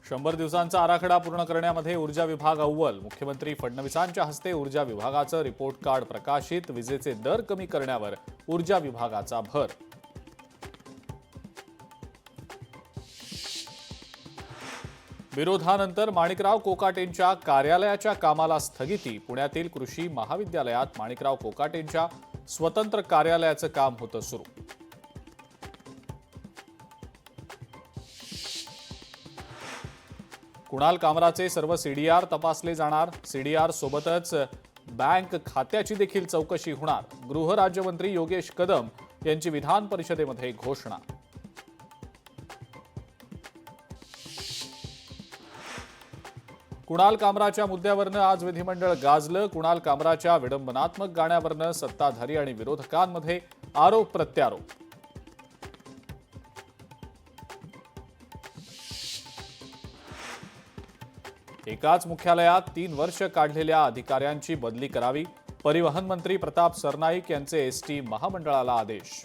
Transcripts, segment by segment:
100 दिवसांचा आराखडा पूर्ण करण्यामध्ये ऊर्जा विभाग अव्वल। मुख्यमंत्री फडणवीसांच्या हस्ते ऊर्जा विभागाचं रिपोर्ट कार्ड प्रकाशित। विजेचे दर कमी करण्यावर ऊर्जा विभागाचा भर। विरोधानंतर माणिकराव कोकाटेंच्या कार्यालयाच्या कामाला स्थगिती। पुण्यातील कृषी महाविद्यालयात माणिकराव कोकाटेंच्या स्वतंत्र कार्यालयाचं काम होतं सुरू। कुणाल कामराचे सर्व सीडीआर तपासले जाणार। सीडीआर सोबतच बँक खात्याची देखील चौकशी होणार। गृहराज्यमंत्री योगेश कदम यांची विधान परिषदेमध्ये घोषणा। कुणाल कामराच्या मुद्द्यावरनं आज विधिमंडळ गाजलं। कुणाल कामराच्या विडंबनात्मक गाण्यावरनं सत्ताधारी आणि विरोधकांमध्ये आरोप प्रत्यारोप। एकाच मुख्यालयात 3 वर्ष काढलेल्या अधिकाऱ्यांची बदली करावी। परिवहन मंत्री प्रताप सरनाईक यांचे एसटी महामंडळाला आदेश।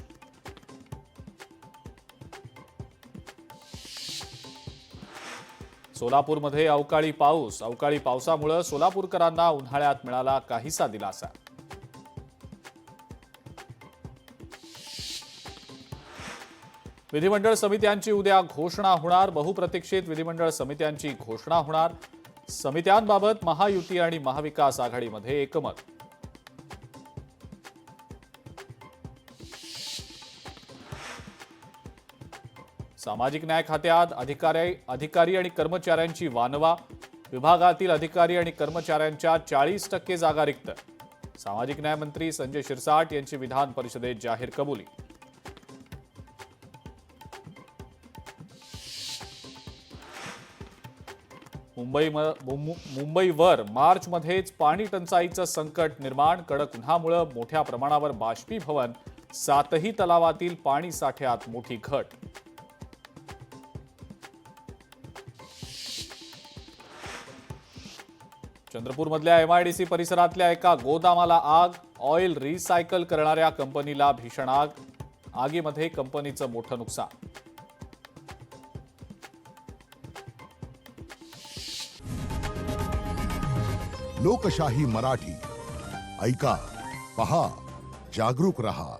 सोलापूरमध्ये अवकाळी पाऊस। अवकाळी पावसामुळे सोलापूरकरांना उन्हाळ्यात मिळाला काहीसा दिलासा। विधिमंडळ समित्यांची उद्या घोषणा होणार। बहुप्रतीक्षित विधिमंडळ समित्यांची घोषणा होणार। समित्यांबाबत महायुती आणि महाविकास आघाडीमध्ये एकमत। सामाजिक न्याय खात्यात अधिकारी आणि कर्मचाऱ्यांची वानवा। विभागातील अधिकारी आणि कर्मचाऱ्यांच्या 40% जागा रिक्त। सामाजिक न्याय मंत्री संजय शिरसाट यांची विधान परिषदेत जाहीर कबुली। मुंबईवर मार्चमध्येच पाणी टंचाईचं संकट निर्माण। कडक उन्हामुळे मोठ्या प्रमाणावर बाष्पीभवन। 7ही तलावातील पाणी साठ्यात मोठी घट। चंद्रपूरमधल्या एमआयडीसी परिसरातल्या एका गोदामाला आग। ऑइल रिसायकल करणाऱ्या कंपनीला भीषण आग। आगीमध्ये कंपनीचं मोठं नुकसान। लोकशाही मराठी ऐका, पहा, जागरूक रहा।